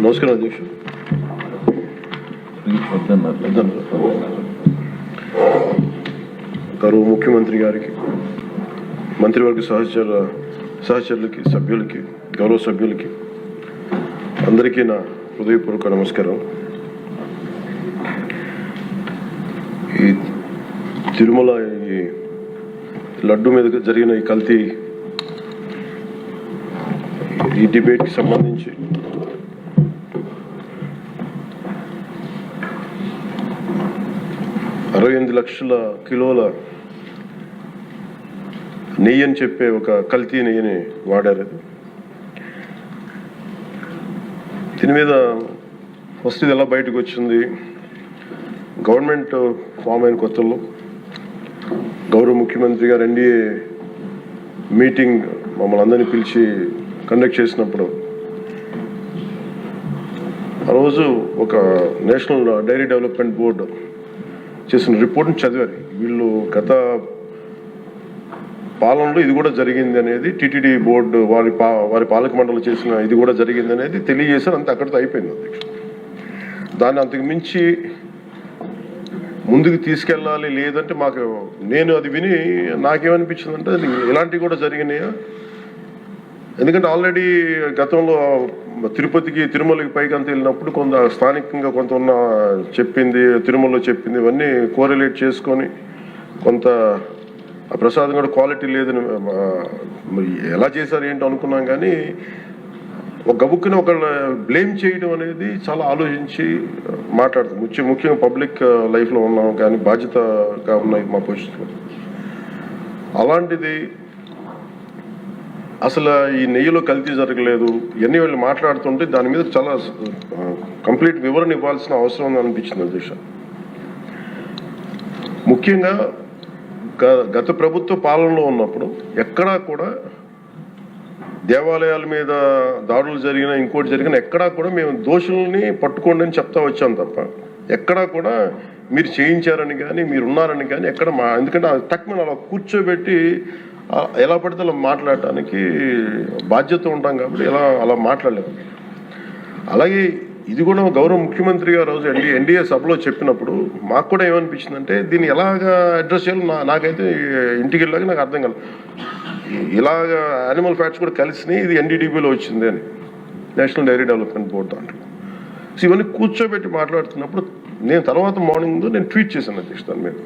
నమస్కారం అధ్యక్ష. గౌరవ ముఖ్యమంత్రి గారికి, మంత్రివర్గ సహచరులకి, సభ్యులకి, గౌరవ సభ్యులకి అందరికీ నా హృదయపూర్వక నమస్కారం. ఈ తిరుమల ఈ లడ్డు మీద జరిగిన ఈ కల్తీ ఈ డిబేట్కి సంబంధించి $68 లక్షల కిలోల నెయ్యి అని చెప్పే ఒక కల్తీ నెయ్యిని వాడారు. దీని మీద ఫస్ట్ ఇది ఎలా బయటకు వచ్చింది? గవర్నమెంట్ ఫామ్ అయిన కొత్తలో గౌరవ ముఖ్యమంత్రి గారు ఎన్డీఏ మీటింగ్ మమ్మల్ని అందరినీ పిలిచి కండక్ట్ చేసినప్పుడు ఆ రోజు ఒక నేషనల్ డైరీ డెవలప్మెంట్ బోర్డు చేసిన రిపోర్ట్ని చదివారు. వీళ్ళు గత పాలనలో ఇది కూడా జరిగింది అనేది టీటీడీ బోర్డు వారి పాలక మండలి చేసిన ఇది కూడా జరిగింది అనేది తెలియజేశారు. అంతే, అక్కడితో అయిపోయింది అధ్యక్ష. దాన్ని అంతకు మించి ముందుకు తీసుకెళ్ళాలి. లేదంటే నేను అది విని నాకేమనిపించిందంటే అది ఇలాంటివి కూడా జరిగినాయా? ఎందుకంటే ఆల్రెడీ గతంలో తిరుపతికి తిరుమలకి పైకంత వెళ్ళినప్పుడు కొంత స్థానికంగా కొంత ఉన్న చెప్పింది, తిరుమలలో చెప్పింది ఇవన్నీ కోరిలేట్ చేసుకొని కొంత ఆ ప్రసాదం కూడా క్వాలిటీ లేదని ఎలా చేశారు ఏంటో అనుకున్నాం. కానీ ఒక గబుక్కుని ఒకళ్ళ బ్లేమ్ చేయడం అనేది చాలా ఆలోచించి మాట్లాడతాం. ముఖ్యంగా పబ్లిక్ లైఫ్లో ఉన్నాం కానీ బాధ్యతగా ఉన్నాయి మా పొజిషన్లో. అలాంటిది అసలు ఈ నెయ్యిలో కల్తీ జరగలేదు ఇవన్నీ వాళ్ళు మాట్లాడుతుంటే దాని మీద చాలా కంప్లీట్ వివరణ ఇవ్వాల్సిన అవసరం ఉంది అనిపించింది అధ్యక్ష. ముఖ్యంగా గత ప్రభుత్వ పాలనలో ఉన్నప్పుడు ఎక్కడా కూడా దేవాలయాల మీద దాడులు జరిగినా ఇంకోటి జరిగినా ఎక్కడా కూడా మేము దోషుల్ని పట్టుకోండి అని చెప్తా వచ్చాం తప్ప ఎక్కడా కూడా మీరు చేయించారని కానీ మీరు ఉన్నారని కానీ ఎక్కడ ఎందుకంటే తక్కువ అలా కూర్చోబెట్టి ఎలా పడితే అలా మాట్లాడటానికి బాధ్యత ఉంటాం కాబట్టి అలా మాట్లాడలేదు. అలాగే ఇది కూడా గౌరవ ముఖ్యమంత్రి గారు రోజు ఎన్డీఏ సభలో చెప్పినప్పుడు మాకు కూడా ఏమనిపించిందంటే దీన్ని ఎలాగా అడ్రస్ చేయాలో నాకైతే ఇంటికి వెళ్ళాక నాకు అర్థం కాలేదు. ఇలాగ యానిమల్ ఫ్యాట్స్ కూడా కలిసినాయి, ఇది ఎన్డీడీబీలో వచ్చింది అని నేషనల్ డైరీ డెవలప్మెంట్ బోర్డు దాంట్లో. సో ఇవన్నీ కూర్చోబెట్టి మాట్లాడుతున్నప్పుడు నేను తర్వాత మార్నింగ్ నేను ట్వీట్ చేశాను అధ్యక్ష. దాని మీద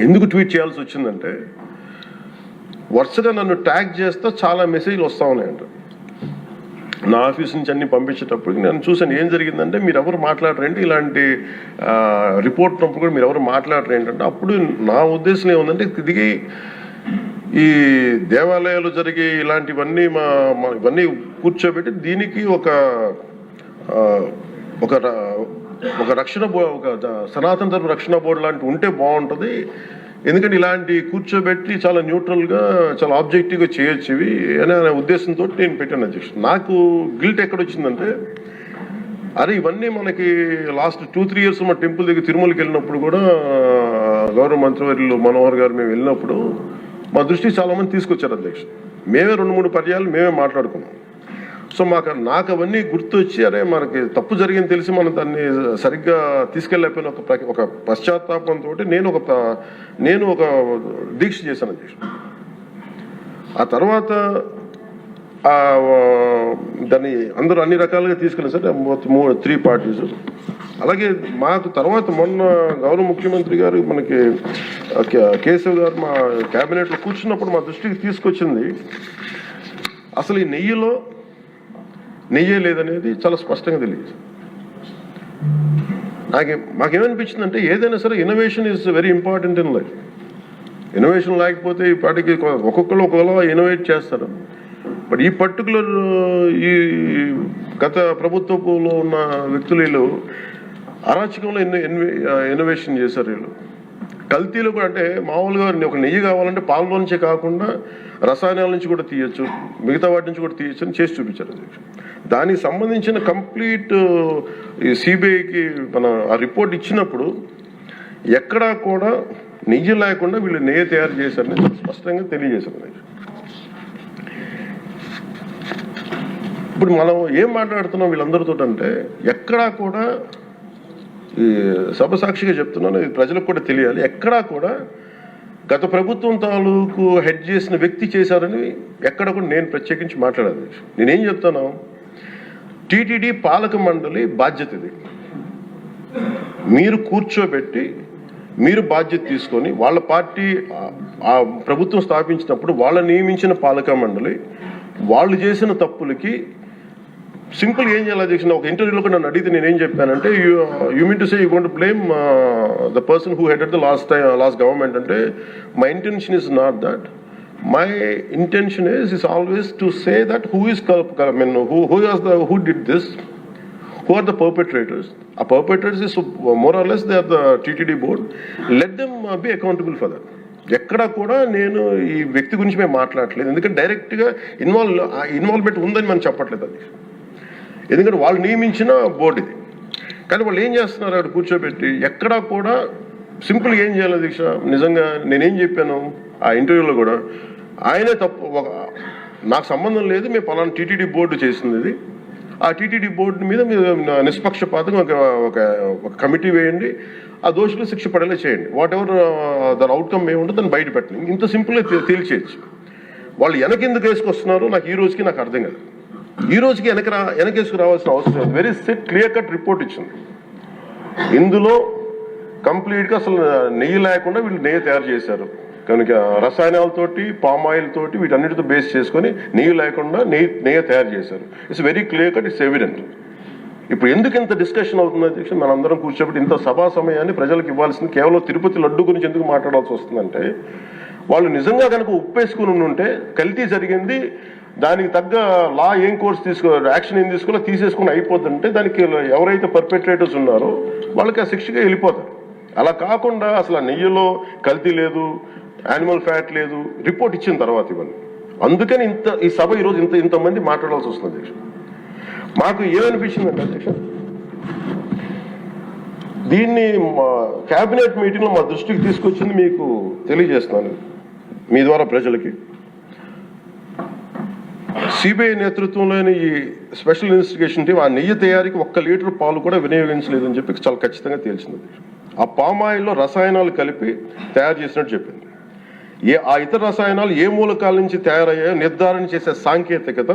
ఎందుకు ట్వీట్ చేయాల్సి వచ్చిందంటే వరుసగా నన్ను ట్యాగ్ చేస్తే చాలా మెసేజ్లు వస్తూ ఉన్నాయంట. నా ఆఫీస్ నుంచి అన్ని పంపించేటప్పటికి నేను చూసాను ఏం జరిగిందంటే మీరు ఎవరు మాట్లాడరేంటి, ఇలాంటి రిపోర్ట్ ఉన్నప్పుడు కూడా మీరు ఎవరు మాట్లాడరు ఏంటంటే అప్పుడు నా ఉద్దేశం ఏముందంటే దిగి ఈ దేవాలయాలు జరిగే ఇలాంటివన్నీ ఇవన్నీ కూర్చోబెట్టి దీనికి ఒక రక్షణ ఒక సనాతన ధర్మ రక్షణ బోర్డు లాంటివి ఉంటే బాగుంటుంది. ఎందుకంటే ఇలాంటి కూర్చోబెట్టి చాలా న్యూట్రల్గా చాలా ఆబ్జెక్టివ్గా చేయొచ్చు ఇవి అనే ఉద్దేశంతో నేను పెట్టాను అధ్యక్ష. నాకు గిల్ట్ ఎక్కడొచ్చిందంటే అరే ఇవన్నీ మనకి లాస్ట్ 2-3 ఇయర్స్ మా టెంపుల్ దగ్గర తిరుమలకి వెళ్ళినప్పుడు కూడా గౌరవ మంత్రివర్యులు మనోహర్ గారు మేము వెళ్ళినప్పుడు మా దృష్టికి చాలామంది తీసుకొచ్చారు అధ్యక్ష. మేమే 2-3 పర్యాలు మేమే మాట్లాడుకున్నాం. సో నాకు అవన్నీ గుర్తొచ్చి అరే మనకి తప్పు జరిగింది తెలిసి మనం దాన్ని సరిగ్గా తీసుకెళ్ళకపోయిన ఒక పశ్చాత్తాపంతో నేను ఒక దీక్ష చేశాను అధ్యక్ష. ఆ తర్వాత దాన్ని అందరూ అన్ని రకాలుగా తీసుకెళ్ళారు సార్, 3 పార్టీస్. అలాగే మాకు తర్వాత మొన్న గౌరవ ముఖ్యమంత్రి గారు మనకి కేశవ్ గారు మా క్యాబినెట్లో కూర్చున్నప్పుడు మా దృష్టికి తీసుకొచ్చింది అసలు ఈ నెయ్యే లేదనేది చాలా స్పష్టంగా తెలియదు. మాకేమనిపించిందంటే ఏదైనా సరే innovation is very important in life. Innovation లేకపోతే ఈ పాటికి ఒక్కొక్కరు ఒకలా ఇన్నోవేట్ చేస్తారు. బట్ ఈ పర్టికులర్ ఈ గత ప్రభుత్వంలో ఉన్న వ్యక్తులు వీళ్ళు అరాచకంలో ఇన్నోవేషన్ చేశారు. వీళ్ళు కల్తీలు కూడా అంటే మామూలుగా ఒక నెయ్యి కావాలంటే పాలలో నుంచే కాకుండా రసాయనాల నుంచి కూడా తీయచ్చు, మిగతా వాటి నుంచి కూడా తీయచ్చు అని చేసి చూపించారు. దానికి సంబంధించిన కంప్లీట్ ఈ సిబిఐకి ఆ రిపోర్ట్ ఇచ్చినప్పుడు ఎక్కడా కూడా నెయ్యి లేకుండా వీళ్ళు నెయ్యి తయారు చేశారని స్పష్టంగా తెలియజేశారు. ఇప్పుడు మనం ఏం మాట్లాడుతున్నాం వీళ్ళందరితో అంటే ఎక్కడా కూడా ఈ సభ సాక్షిగా చెప్తున్నాను, ఇది ప్రజలకు కూడా తెలియాలి, ఎక్కడా కూడా గత ప్రభుత్వం తాలూకు హెడ్ చేసిన వ్యక్తి చేశారని ఎక్కడ కూడా నేను ప్రత్యేకించి మాట్లాడాలి. నేనేం చెప్తాను, టీటీడీ పాలక మండలి బాధ్యత ఇది. మీరు కూర్చోబెట్టి మీరు బాధ్యత తీసుకొని వాళ్ళ పార్టీ ఆ ప్రభుత్వం స్థాపించినప్పుడు వాళ్ళ నియమించిన పాలక మండలి వాళ్ళు చేసిన తప్పులకి సింపుల్ ఏం చేయాలి అధ్యక్ష, ఒక ఇంటర్వ్యూలో కూడా నన్ను అడిగితే నేనేం చెప్పానంటే, you mean to say you going to blame the person who headed the last government అంటే my intention is not that. My intention is always to say that who did this, who are the perpetrators. A perpetrators is more or less they are the TTD board. Let them be accountable for that. ఎక్కడ కూడా నేను ఈ వ్యక్తి గురించి మేము మాట్లాడలేదు, ఎందుకంటే డైరెక్ట్గా ఇన్వాల్వ్మెంట్ ఉందని మనం చెప్పట్లేదు అది, ఎందుకంటే వాళ్ళు నియమించిన బోర్డు ఇది. కానీ వాళ్ళు ఏం చేస్తున్నారు, అక్కడ కూర్చోబెట్టి ఎక్కడా కూడా సింపుల్ ఏం చేయాలి దీక్ష, నిజంగా నేనేం చెప్పాను ఆ ఇంటర్వ్యూలో కూడా, ఆయనే తప్పు, నాకు సంబంధం లేదు, మేము పలానా టీటీడీ బోర్డు చేసింది ఇది, ఆ టీటీడీ బోర్డు మీద మీరు నిష్పక్షపాతంగా ఒక కమిటీ వేయండి, ఆ దోషులు శిక్ష పడేలా చేయండి, వాట్ ఎవర్ దాని అవుట్కమ్ ఏముంటుందో దాన్ని బయట పెట్టండి, ఇంత సింపుల్గా తేల్చేయచ్చు. వాళ్ళు వెనకెందుకు వేసుకొస్తున్నారు నాకు ఈ రోజుకి నాకు అర్థం కాదు. ఈ రోజుకి వెనకేసుకు రావాల్సిన అవసరం లేదు. వెరీ క్లియర్ కట్ రిపోర్ట్ ఇచ్చింది. ఇందులో కంప్లీట్గా అసలు నెయ్యి లేకుండా వీళ్ళు నెయ్యి తయారు చేశారు కనుక, రసాయనాలతోటి పామాయిల్ తోటి వీటన్నిటితో బేస్ చేసుకొని నెయ్యి లేకుండా నెయ్యి తయారు చేశారు. It's very clear cut, it's evident. ఇప్పుడు ఎందుకు ఇంత డిస్కషన్ అవుతుంది అధ్యక్ష, మనందరం కూర్చోబెట్టి ఇంత సభా సమయాన్ని ప్రజలకు ఇవ్వాల్సింది కేవలం తిరుపతి లడ్డు గురించి ఎందుకు మాట్లాడాల్సి వస్తుందంటే, వాళ్ళు నిజంగా కనుక ఉప్పేసుకుని ఉంటే కల్తీ జరిగింది, దానికి తగ్గ లా ఏం కోర్స్ యాక్షన్ ఏం తీసుకోవాలో తీసేసుకుని అయిపోతుంటే దానికి ఎవరైతే పర్పెట్రేటర్స్ ఉన్నారో వాళ్ళకి ఆ శిక్షగా వెళ్ళిపోతారు. అలా కాకుండా అసలు ఆ నెయ్యిలో కల్తీ లేదు, యానిమల్ ఫ్యాట్ లేదు, రిపోర్ట్ ఇచ్చిన తర్వాత ఇవన్నీ. అందుకని ఈ సభ ఈరోజు ఇంతమంది మాట్లాడాల్సి వస్తుంది అధ్యక్ష. మాకు ఏమనిపించిందంటే అధ్యక్ష, దీన్ని క్యాబినెట్ మీటింగ్లో మా దృష్టికి తీసుకొచ్చింది మీకు తెలియజేస్తున్నాను మీ ద్వారా ప్రజలకి. సిబిఐ నేతృత్వంలోని ఈ స్పెషల్ ఇన్వెస్టిగేషన్ టీం ఆ నెయ్యి తయారీకి 1 లీటర్ పాలు కూడా వినియోగించలేదని చెప్పి చాలా ఖచ్చితంగా తేల్చింది. ఆ పామాయిల్లో రసాయనాలు కలిపి తయారు చేసినట్టు చెప్పింది. ఆ ఇతర రసాయనాలు ఏ మూలకాల నుంచి తయారయ్యాయో నిర్ధారణ చేసే సాంకేతికత,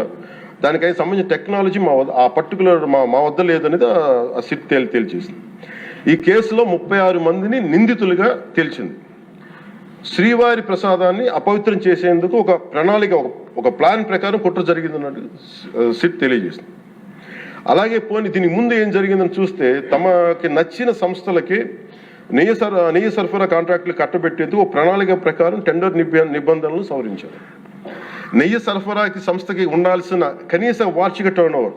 దానికి సంబంధించిన టెక్నాలజీ ఆ పర్టికులర్ మా వద్ద లేదనేది ఆ సిట్ తేల్చేసింది. ఈ కేసులో 36 మందిని నిందితులుగా తేల్చింది. శ్రీవారి ప్రసాదాన్ని అపవిత్రం చేసేందుకు ఒక ప్రణాళిక, ఒక ప్లాన్ ప్రకారం కుట్ర జరిగిందన్నట్టు సిట్ తెలియజేసింది. అలాగే దీనికి ముందు ఏం జరిగిందని చూస్తే, తమకి నచ్చిన సంస్థలకి నెయ్యి సరఫరా కాంట్రాక్టులు కట్టబెట్టేందుకు ఒక ప్రణాళిక ప్రకారం టెండర్ నిబంధనలు సవరించారు. నెయ్యి సరఫరాకి సంస్థకి ఉండాల్సిన కనీస వార్షిక టర్నోవర్